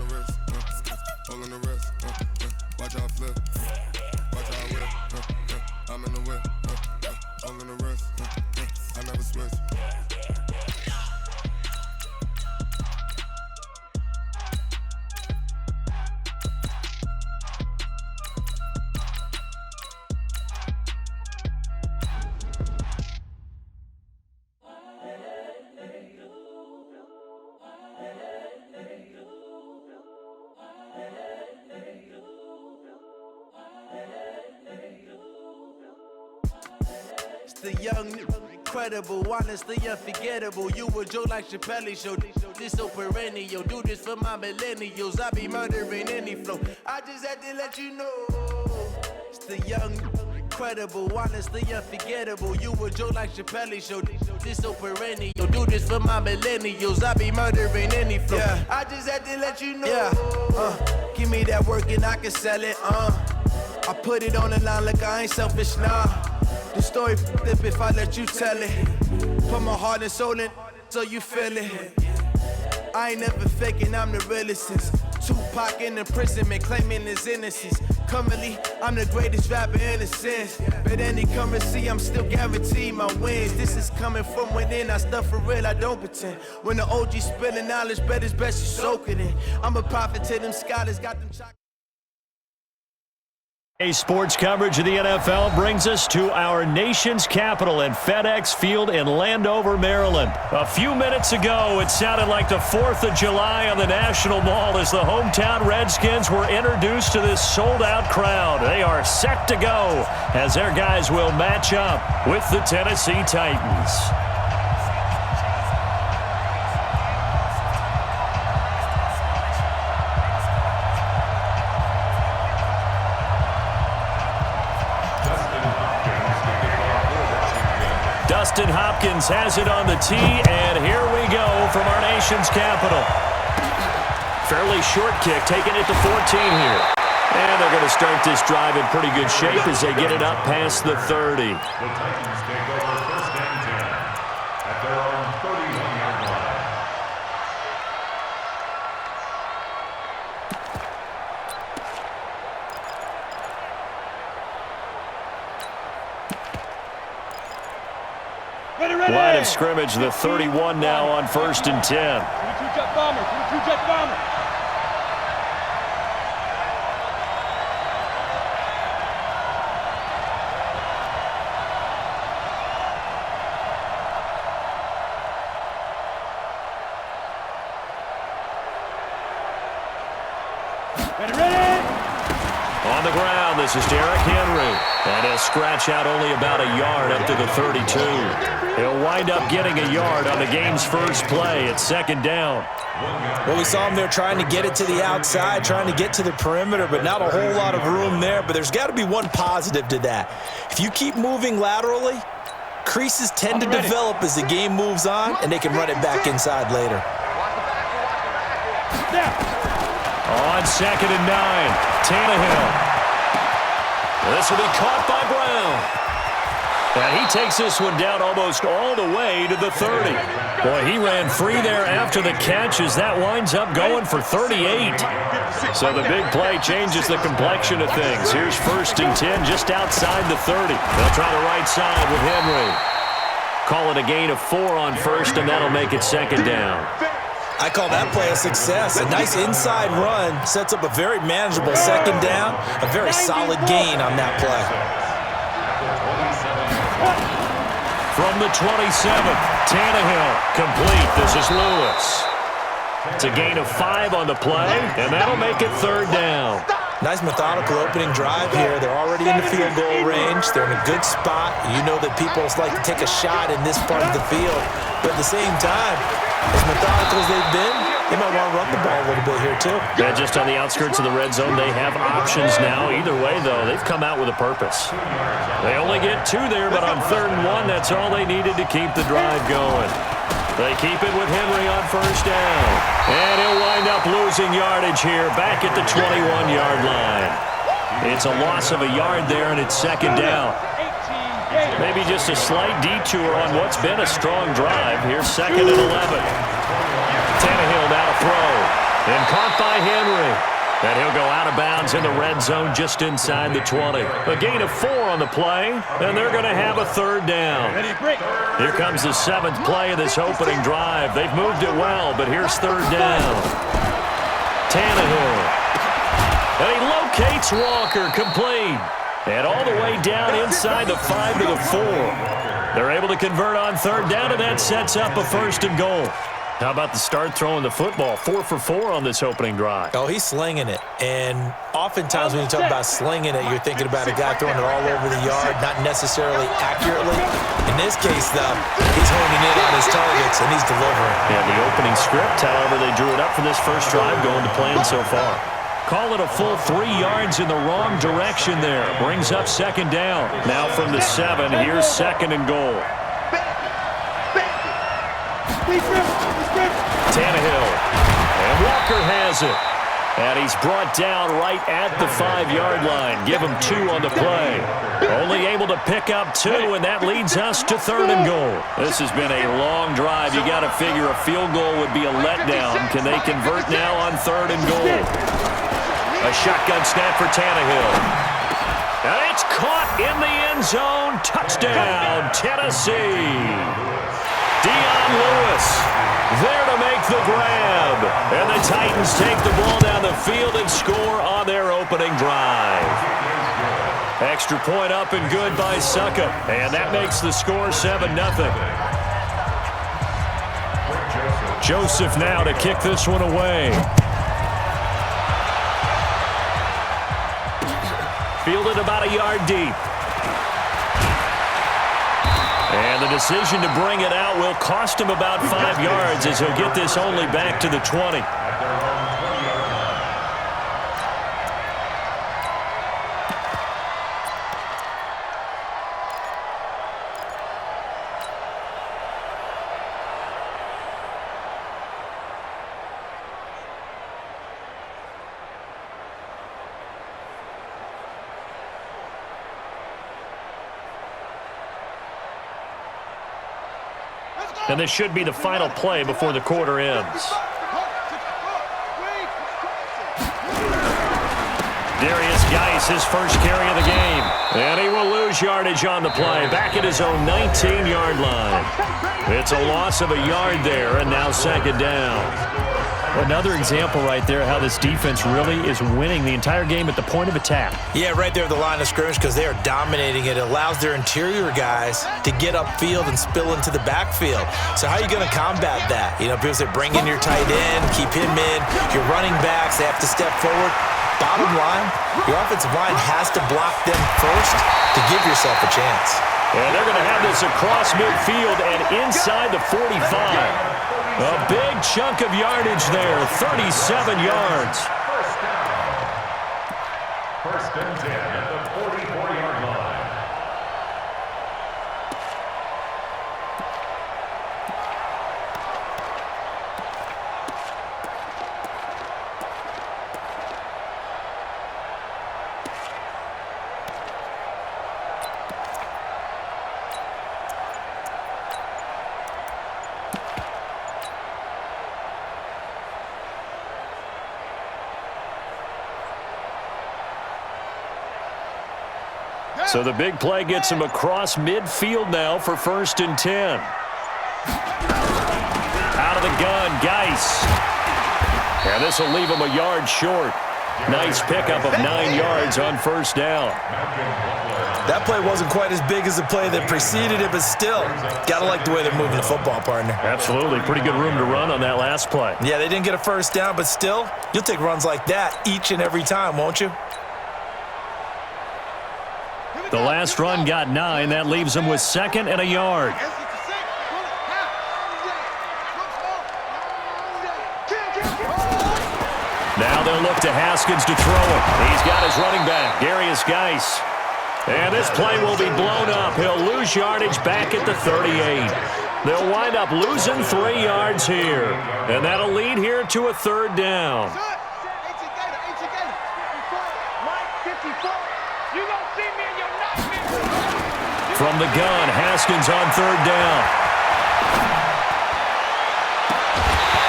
the wrist, hole in the wrist, watch how I flip, watch how I whip, I'm in the whip, hole in the wrist, I never switch. The young, incredible, honestly unforgettable. You a joke like Chappelle show. This so perennial. Do this for my millennials. I be murdering any flow. I just had to let you know. It's the young, incredible, honestly unforgettable. You a joke like Chappelle show. This so perennial. Do this for my millennials. I be murdering any flow. Yeah. I just had to let you know. Yeah. Give me that work and I can sell it. I put it on the line like I ain't selfish, nah. The story flip if I let you tell it. Put my heart and soul in so you feel it. I ain't never faking, I'm the realest since Tupac in imprisonment, claiming his innocence. Currently, I'm the greatest rapper in a sense. But any currency, I'm still guaranteed my wins. This is coming from within, I stuff for real, I don't pretend. When the OG spilling knowledge, bet it's best you soak it in. I'm a prophet to them scholars, got them chocolate. Sports coverage of the NFL brings us to our nation's capital at FedEx Field in Landover, Maryland. A few minutes ago, it sounded like the 4th of July on the National Mall as the hometown Redskins were introduced to this sold-out crowd. They are set to go as their guys will match up with the Tennessee Titans. Dustin Hopkins has it on the tee, and here we go from our nation's capital. Fairly short kick, taking it to 14 here. And they're going to start this drive in pretty good shape as they get it up past the 30. The Titans take over first and 10 at their own 31-yard line. Line of scrimmage, the 31 now on first and 10. 22-jet bomber, 22-jet bomber. On the ground, this is Derrick Henry. And he'll scratch out only about a yard up to the 32. He'll wind up getting a yard on the game's first play at second down. Well, we saw him there trying to get it to the outside, trying to get to the perimeter, but not a whole lot of room there. But there's got to be one positive to that. If you keep moving laterally, creases tend to develop as the game moves on, and they can run it back inside later. On second and 9, Tannehill. This will be caught by Brown. And he takes this one down almost all the way to the 30. Boy, he ran free there after the catch as that winds up going for 38. So the big play changes the complexion of things. Here's first and 10 just outside the 30. They'll try the right side with Henry. Call it a gain of 4 on first, and that'll make it second down. I call that play a success. A nice inside run sets up a very manageable second down, a very solid gain on that play. From the 27th, Tannehill complete. This is Lewis. It's a gain of 5 on the play, and that'll make it third down. Nice methodical opening drive here. They're already in the field goal range. They're in a good spot. You know that people like to take a shot in this part of the field. But at the same time, as methodical as they've been, they might want to run the ball a little bit here too. Yeah, just on the outskirts of the red zone, they have options now. Either way, though, they've come out with a purpose. They only get 2 there, but on third and 1, that's all they needed to keep the drive going. They keep it with Henry on first down. And he'll wind up losing yardage here back at the 21-yard line. It's a loss of a yard there, and it's second down. Maybe just a slight detour on what's been a strong drive. Here's second and 11. Tannehill now to throw. And caught by Henry. And he'll go out of bounds in the red zone just inside the 20. A gain of 4 on the play, and they're going to have a third down. Here comes the 7th play of this opening drive. They've moved it well, but here's third down. Tannehill. And he locates Walker, complete. And all the way down inside the 5 to the 4. They're able to convert on third down, and that sets up a first and goal. How about the start throwing the football? 4 for 4 on this opening drive. Oh, he's slinging it. And oftentimes when you talk about slinging it, you're thinking about a guy throwing it all over the yard, not necessarily accurately. In this case, though, he's honing in on his targets, and he's delivering. Yeah, the opening script, however, they drew it up for this first drive going to plan so far. Call it a full 3 yards in the wrong direction there. Brings up second down. Now from the 7, here's second and goal. Tannehill. And Walker has it. And he's brought down right at the 5-yard line. Give him 2 on the play. Only able to pick up 2, and that leads us to third and goal. This has been a long drive. You got to figure a field goal would be a letdown. Can they convert now on third and goal? A shotgun snap for Tannehill. And it's caught in the end zone. Touchdown, Tennessee. Dion Lewis there to make the grab. And the Titans take the ball down the field and score on their opening drive. Extra point up and good by Suckup. And that makes the score 7-0. Joseph now to kick this one away. Fielded about a yard deep. And the decision to bring it out will cost him about 5 yards as he'll get this only back to the 20. And this should be the final play before the quarter ends. Darius Geis, his first carry of the game. And he will lose yardage on the play. Back at his own 19-yard line. It's a loss of a yard there, and now second down. Another example right there how this defense really is winning the entire game at the point of attack. Yeah, right there at the line of scrimmage because they are dominating it. It allows their interior guys to get upfield and spill into the backfield. So how are you going to combat that? You know, people say bring in your tight end, keep him in. Your running backs, they have to step forward. Bottom line, your offensive line has to block them first to give yourself a chance. And they're going to have this across midfield and inside the 45. A big chunk of yardage there, 37 yards. First and 10 at the 44-yard line. So the big play gets him across midfield now for first and 10. Out of the gun, Geis. And this will leave him a yard short. Nice pickup of 9 yards on first down. That play wasn't quite as big as the play that preceded it, but still, got to like the way they're moving the football, partner. Absolutely. Pretty good room to run on that last play. Yeah, they didn't get a first down, but still, you'll take runs like that each and every time, won't you? The last run got 9. That leaves him with second and a yard. Now they'll look to Haskins to throw it. He's got his running back, Darius Geis. And this play will be blown up. He'll lose yardage back at the 38. They'll wind up losing 3 yards here. And that'll lead here to a third down. From the gun, Haskins on third down.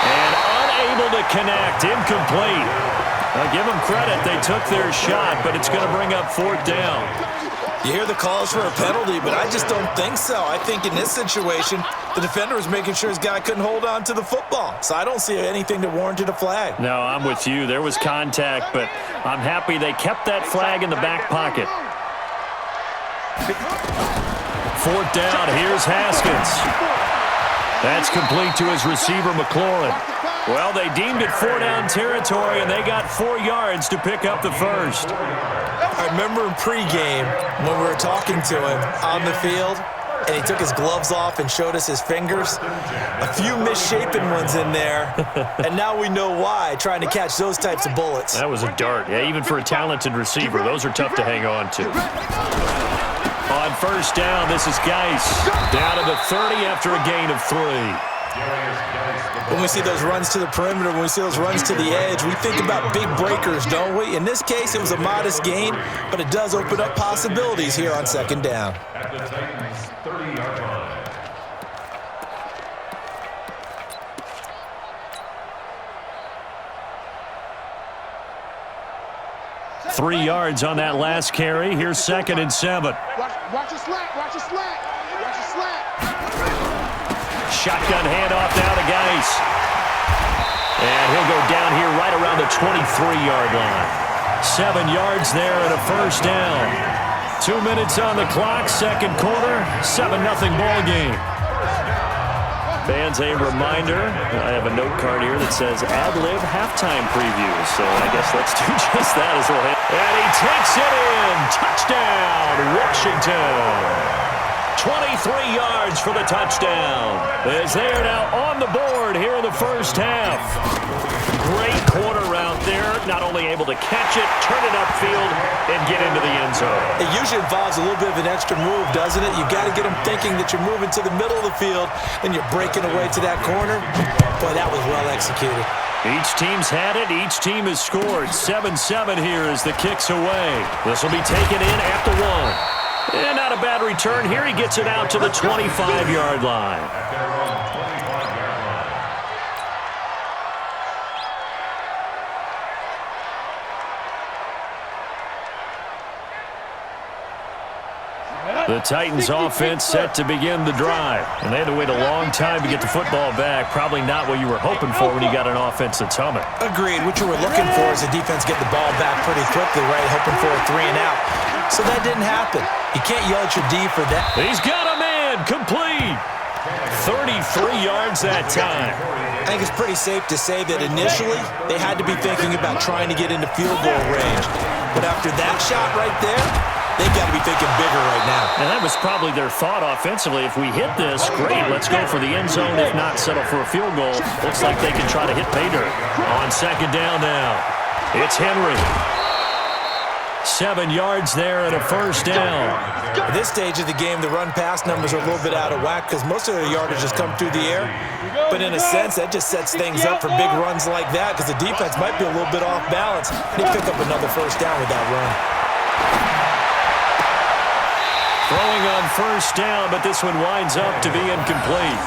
And unable to connect. Incomplete. Now give them credit. They took their shot, but it's going to bring up fourth down. You hear the calls for a penalty, but I just don't think so. I think in this situation, the defender was making sure his guy couldn't hold on to the football. So I don't see anything that warranted a flag. No, I'm with you. There was contact, but I'm happy they kept that flag in the back pocket. Fourth down. Here's Haskins. That's complete to his receiver, McLaurin. Well, they deemed it 4-down territory, and they got 4 yards to pick up the first. I remember in pregame when we were talking to him on the field, and he took his gloves off and showed us his fingers. A few misshapen ones in there, and now we know why, trying to catch those types of bullets. That was a dart. Yeah, even for a talented receiver, those are tough to hang on to. On first down, this is Geis. Down to the 30 after a gain of 3. When we see those runs to the perimeter, when we see those runs to the edge, we think about big breakers, don't we? In this case, it was a modest gain, but it does open up possibilities here on second down. At the Titans' 30-yard line. 3 yards on that last carry. Here's 2nd and 7. Watch your slack. Watch your slack. Watch your slack. Shotgun handoff now to Geis. And he'll go down here right around the 23-yard line. 7 yards there and a first down. 2 minutes on the clock, second quarter, 7-0 ball game. Fans, a reminder, I have a note card here that says ad-lib halftime preview. So I guess let's do just that as well. And he takes it in. Touchdown, Washington. 23 yards for the touchdown. As they are now on the board here in the first half. Great corner route there. Not only able to catch it, turn it upfield, and get into the end zone. It usually involves a little bit of an extra move, doesn't it? You've got to get them thinking that you're moving to the middle of the field and you're breaking away to that corner. Boy, that was well executed. Each team's had it. Each team has scored. 7-7 here as the kick's away. This will be taken in at the 1. And not a bad return here. He gets it out to the 25-yard line. At their own 25-yard line. The Titans offense set to begin the drive. And they had to wait a long time to get the football back. Probably not what you were hoping for when you got an offense that's humming. Agreed. What you were looking for is the defense get the ball back pretty quickly, right? Hoping for a 3 and out. So that didn't happen. You can't yell at your D for that. He's got a man. Complete. 33 yards that time. I think it's pretty safe to say that initially they had to be thinking about trying to get into field goal range. But after that shot right there, they've got to be thinking bigger right now. And that was probably their thought offensively. If we hit this, great, let's go for the end zone. If not, settle for a field goal. Looks like they can try to hit pay dirt. On second down now, it's Henry. 7 yards there and a first down. At this stage of the game, the run-pass numbers are a little bit out of whack because most of their yardage has come through the air. But in a sense, that just sets things up for big runs like that because the defense might be a little bit off balance. They pick up another first down with that run. Throwing on first down, but this one winds up to be incomplete.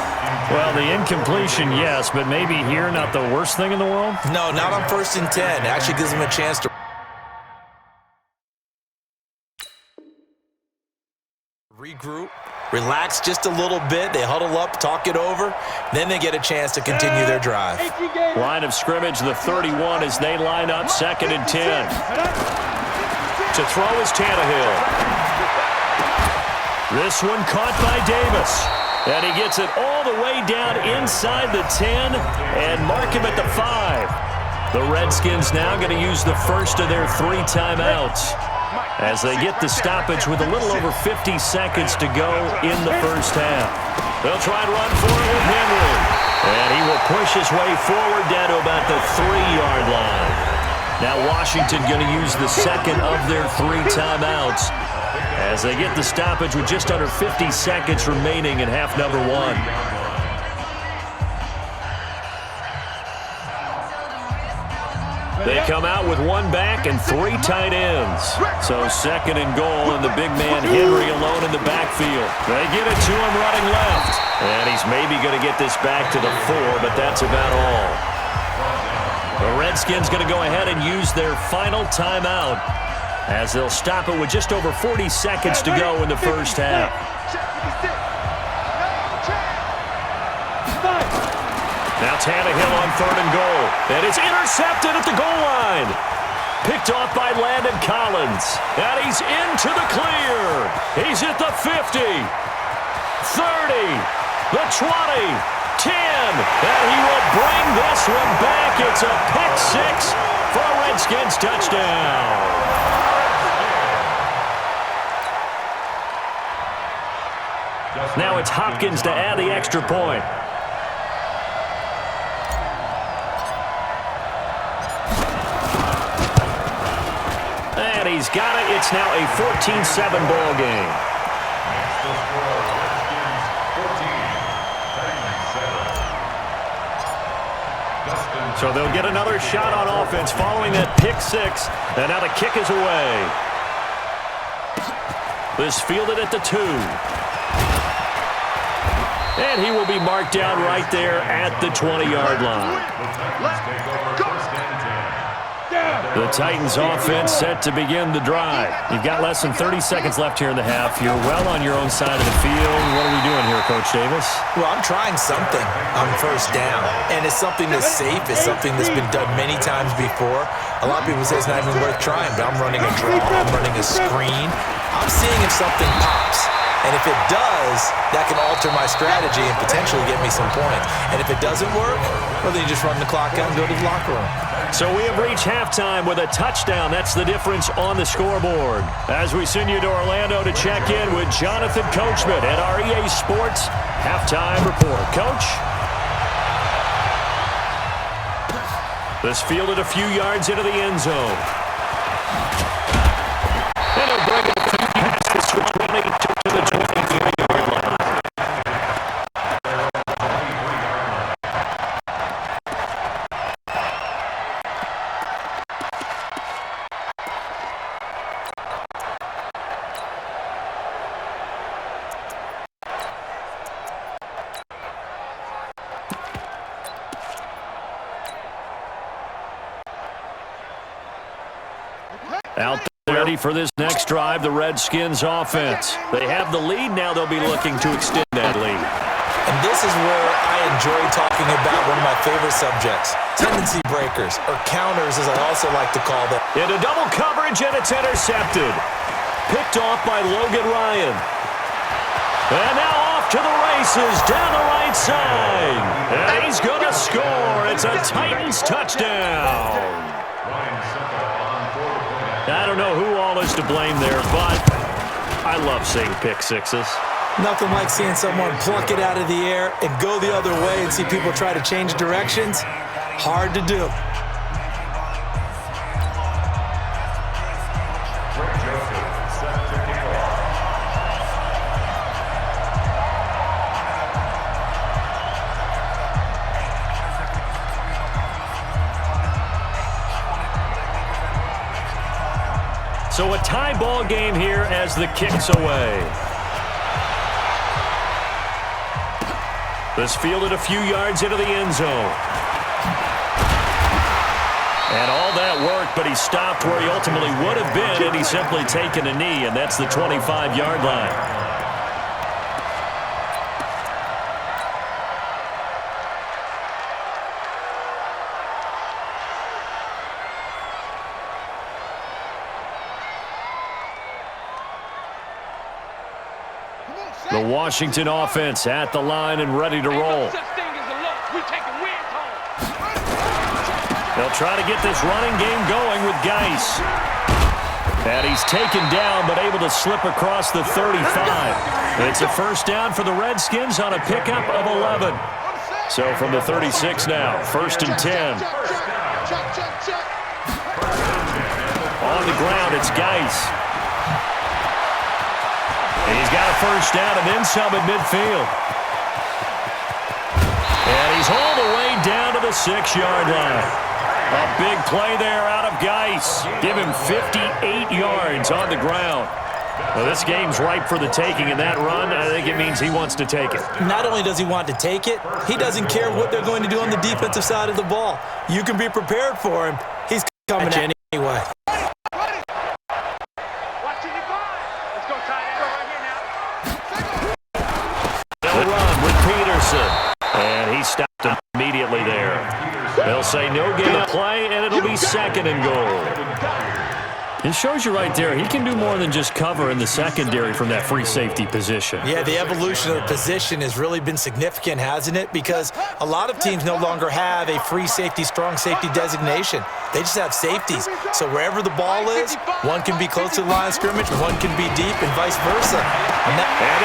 Well, the incompletion, yes, but maybe here not the worst thing in the world? No, not on 1st and 10. It actually gives them a chance to regroup, relax just a little bit. They huddle up, talk it over. Then they get a chance to continue their drive. Line of scrimmage, the 31 as they line up 2nd and 10. To throw is Tannehill. This one caught by Davis. And he gets it all the way down inside the 10 and mark him at the 5. The Redskins now going to use the first of their 3 timeouts as they get the stoppage with a little over 50 seconds to go in the first half. They'll try and run for it with Henry. And he will push his way forward down to about the 3-yard line. Now Washington going to use the second of their 3 timeouts as they get the stoppage with just under 50 seconds remaining in half number 1. They come out with 1 back and 3 tight ends. So 2nd and goal, and the big man Henry alone in the backfield. They get it to him running left. And he's maybe going to get this back to the 4, but that's about all. The Redskins going to go ahead and use their final timeout as they'll stop it with just over 40 seconds to go in the first half. Now Tannehill on 3rd and goal. And it's intercepted at the goal line. Picked off by Landon Collins. And he's into the clear. He's at the 50, 30, the 20, 10. And he will bring this one back. It's a pick six for a Redskins touchdown. Now it's Hopkins to add the extra point. And he's got it. It's now a 14-7 ball game. So they'll get another shot on offense following that pick six. And now the kick is away. This fielded at the 2. And he will be marked down right there at the 20-yard line. The Titans offense set to begin the drive. You've got less than 30 seconds left here in the half. You're well on your own side of the field. What are we doing here, Coach Davis? Well, I'm trying something on first down, and it's something that's safe. It's something that's been done many times before. A lot of people say it's not even worth trying, but I'm running a draw. I'm running a screen. I'm seeing if something pops. And if it does, that can alter my strategy and potentially get me some points. And if it doesn't work, well, then you just run the clock out and go to the locker room. So we have reached halftime with a touchdown. That's the difference on the scoreboard. As we send you to Orlando to check in with Jonathan Coachman at our EA Sports Halftime Report. Coach? This fielded a few yards into the end zone. And he'll bring it a few yards to the 20 to the 23-yard line. Out there ready for this next drive, the Redskins offense. They have the lead. Now they'll be looking to extend that lead. And this is where I enjoy talking about one of my favorite subjects, tendency breakers, or counters as I also like to call them. Into double coverage, and it's intercepted. Picked off by Logan Ryan. And now off to the races down the right side. And he's going to score. It's a Titans touchdown. I don't know who all is to blame there, but I love seeing pick sixes. Nothing like seeing someone pluck it out of the air and go the other way and see people try to change directions. Hard to do. So a tie ball game here as the kick's away. This fielded a few yards into the end zone. And all that work, but he stopped where he ultimately would have been, and he's simply taken a knee, and that's the 25-yard line. The Washington offense at the line and ready to roll. They'll try to get this running game going with Geis. And he's taken down but able to slip across the 35. It's a first down for the Redskins on a pickup of 11. So from the 36 now, 1st and 10. On the ground, it's Geis. And he's got a first down and then some at midfield. And he's all the way down to the 6-yard line. A big play there out of Geis. Give him 58 yards on the ground. Well, this game's ripe for the taking, and that run, I think it means he wants to take it. Not only does he want to take it, he doesn't care what they're going to do on the defensive side of the ball. You can be prepared for him. He's coming at anyway. They'll run with Peterson, and he stopped immediately there. They'll say no gain of play, and it'll be 2nd and goal. It shows you right there, he can do more than just cover in the secondary from that free safety position. Yeah, the evolution of the position has really been significant, hasn't it? Because a lot of teams no longer have a free safety, strong safety designation. They just have safeties. So wherever the ball is, one can be close to the line of scrimmage, one can be deep, and vice versa. And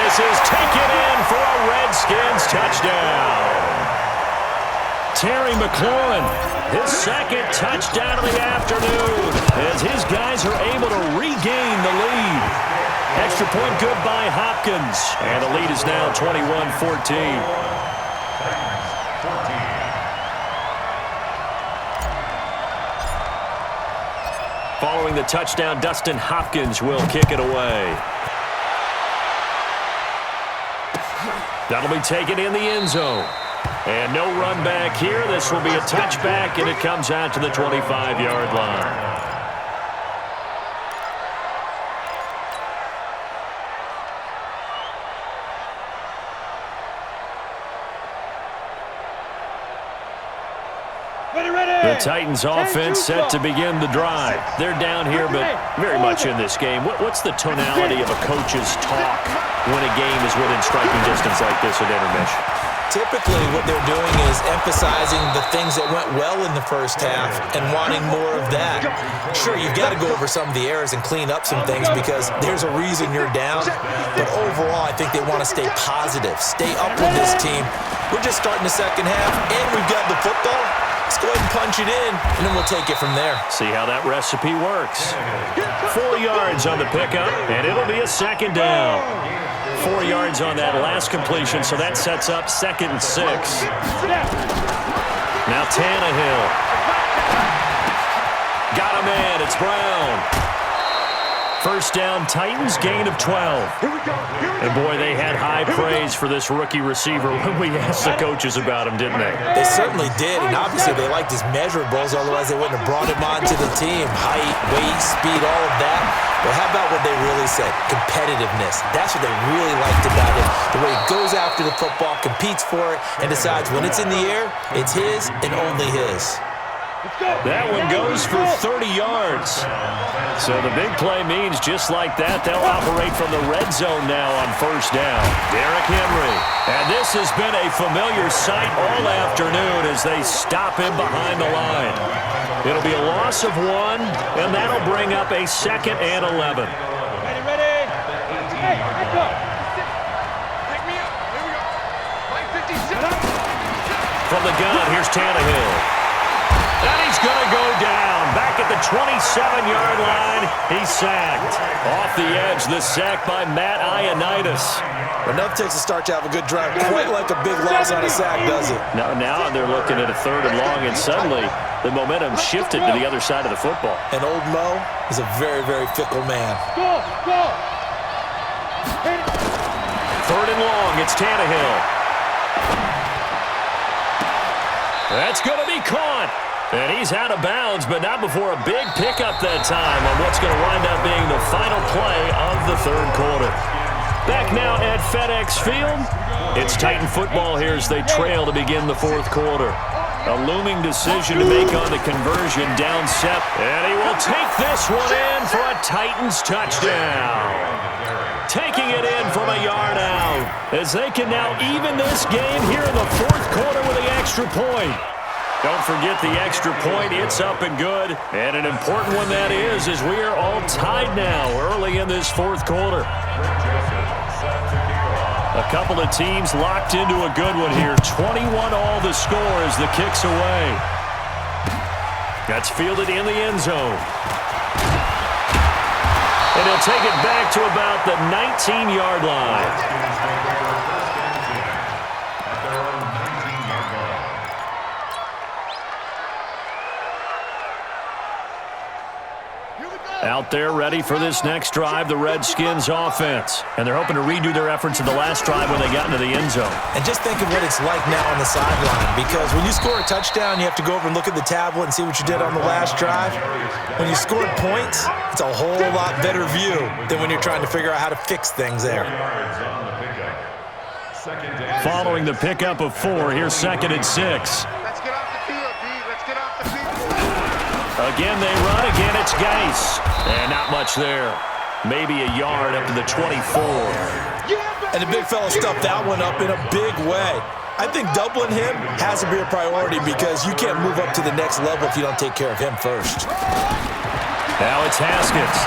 this is taken in for a Redskins touchdown. Terry McLaurin, his 2nd touchdown of the afternoon, as his guys are able to regain the lead. Extra point good by Hopkins, and the lead is now 21-14. Following the touchdown, Dustin Hopkins will kick it away. That'll be taken in the end zone. And no run back here. This will be a touchback, and it comes out to the 25-yard line. The Titans offense set to begin the drive. They're down here, but very much in this game. What's the tonality of a coach's talk when a game is within striking distance like this at intermission? Typically, what they're doing is emphasizing the things that went well in the first half and wanting more of that. Sure, you've got to go over some of the errors and clean up some things because there's a reason you're down. But overall, I think they want to stay positive, stay up with this team. We're just starting the second half, and we've got the football. Let's go ahead and punch it in, and then we'll take it from there. See how that recipe works. 4 yards on the pickup, and it'll be a 2nd down. 4 yards on that last completion, so that sets up 2nd and 6. Now Tannehill. Got a man, it's Brown. First down, Titans, gain of 12. And boy, they had high praise for this rookie receiver when we asked the coaches about him, didn't they? They certainly did, and obviously they liked his measurables, otherwise they wouldn't have brought him onto the team. Height, weight, speed, all of that. But how about what they really said? Competitiveness. That's what they really liked about him. The way he goes after the football, competes for it, and decides when it's in the air, it's his and only his. That one goes for 30 yards. So the big play means just like that, they'll operate from the red zone now on first down. Derrick Henry. And this has been a familiar sight all afternoon as they stop him behind the line. It'll be a loss of 1, and that'll bring up a 2nd and 11. Ready? Hey, let's go. Pick me up. Here we go. Line 57. From the gun, here's Tannehill. And he's going to go down. Back at the 27-yard line, he's sacked. Off the edge, the sack by Matt Ioannidis. Enough takes to start to have a good drive. Quite like a big loss on a sack, does it? Now they're looking at a 3rd and long, and suddenly the momentum shifted to the other side of the football. And old Mo is a very, very fickle man. Go. 3rd and long, it's Tannehill. That's going to be caught. And he's out of bounds, but not before a big pickup that time on what's going to wind up being the final play of the 3rd quarter. Back now at FedEx Field, it's Titan football here as they trail to begin the 4th quarter. A looming decision to make on the conversion down set. And he will take this one in for a Titans touchdown. Taking it in from a yard out as they can now even this game here in the 4th quarter with the extra point. Don't forget the extra point. It's up and good. And an important one that is as we are all tied now early in this 4th quarter. A couple of teams locked into a good one here. 21 all the score as the kick's away. That's fielded in the end zone. And he'll take it back to about the 19-yard line. Out there ready for this next drive, the Redskins offense. And they're hoping to redo their efforts of the last drive when they got into the end zone. And just think of what it's like now on the sideline, because when you score a touchdown, you have to go over and look at the tablet and see what you did on the last drive. When you scored points, it's a whole lot better view than when you're trying to figure out how to fix things there. Following the pickup of 4, here's 2nd and 6. Let's get off the field, D. Let's get off the field. Again, they run. Again, it's Geis. And not much there. Maybe a yard up to the 24. And the big fella stuffed that one up in a big way. I think doubling him has to be a priority because you can't move up to the next level if you don't take care of him first. Now it's Haskins.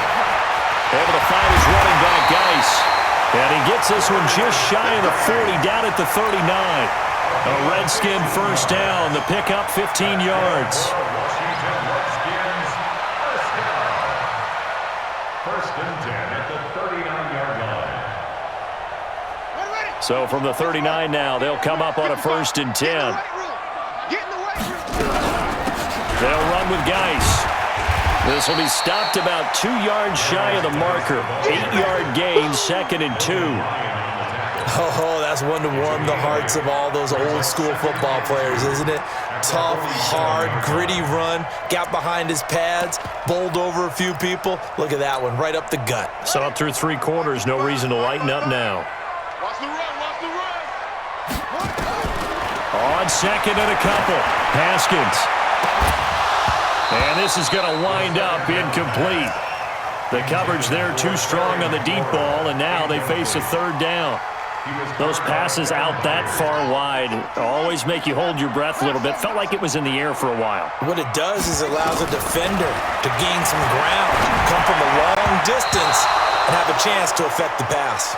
Able to find his running back, Geis. And he gets this one just shy of the 40, down at the 39. A Redskin first down. The pickup, 15 yards. Washington Redskins first down. 1st and 10 at the 39-yard line. So from the 39 now, they'll come up on a 1st and 10. They'll run with Geis. This will be stopped about 2 yards shy of the marker. 8-yard gain, 2nd and 2. Oh, that's one to warm the hearts of all those old-school football players, isn't it? Tough, hard, gritty run, got behind his pads, bowled over a few people. Look at that one, right up the gut. So up through 3 quarters, no reason to lighten up now. Watch the run, watch the run. On 2nd and a couple, Haskins. And this is going to wind up incomplete. The coverage there too strong on the deep ball, and now they face a 3rd down. Those passes out that far wide always make you hold your breath a little bit. Felt like it was in the air for a while. What it does is it allows a defender to gain some ground, come from a long distance, and have a chance to affect the pass.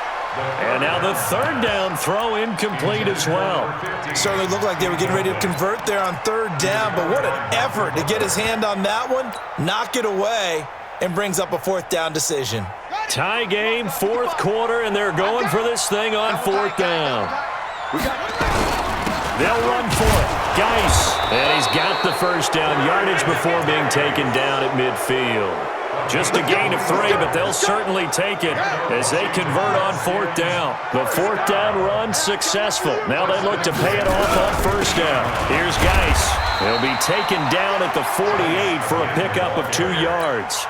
And now the 3rd down throw incomplete as well. Certainly looked like they were getting ready to convert there on 3rd down, but what an effort to get his hand on that one, knock it away, and brings up a 4th down decision. Tie game, 4th quarter, and they're going for this thing on 4th down. They'll run for it. Geis, and he's got the 1st down yardage before being taken down at midfield. Just a gain of 3, but they'll certainly take it as they convert on 4th down. The 4th down run successful. Now they look to pay it off on 1st down. Here's Geis. He'll be taken down at the 48 for a pickup of 2 yards.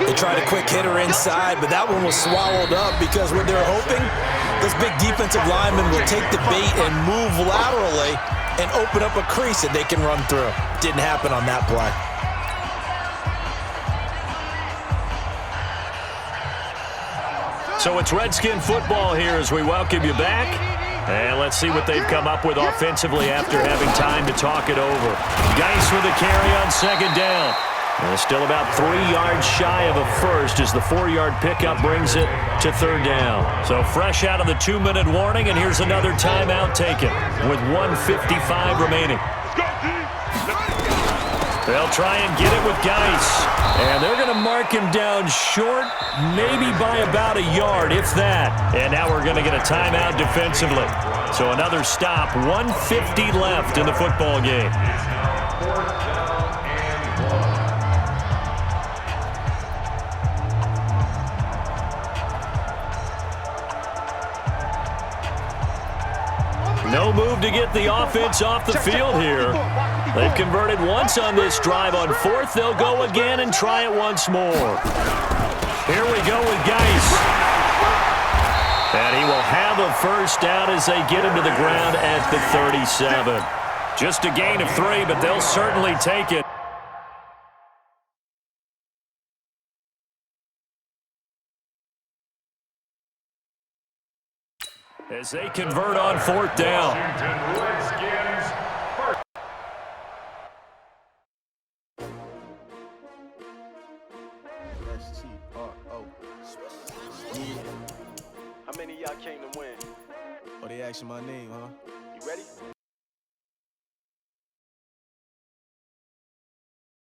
They tried a quick hitter inside, but that one was swallowed up because what they're hoping, this big defensive lineman will take the bait and move laterally and open up a crease that they can run through. Didn't happen on that play. So it's Redskin football here as we welcome you back. And let's see what they've come up with offensively after having time to talk it over. Geis with a carry on 2nd down. And still about 3 yards shy of a first as the 4-yard pickup brings it to 3rd down. So fresh out of the 2-minute warning, and here's another timeout taken with 1:55 remaining. They'll try and get it with Geis. And they're going to mark him down short, maybe by about a yard, if that. And now we're going to get a timeout defensively. So another stop, 1:50 left in the football game. No move to get the offense off the field here. They've converted once on this drive. On 4th, they'll go again and try it once more. Here we go with Geis. And he will have a 1st down as they get him to the ground at the 37. Just a gain of 3, but they'll certainly take it. As they convert on 4th down. Washington Redskins first. How many of y'all came to win? Oh, they asking my name, huh? You ready?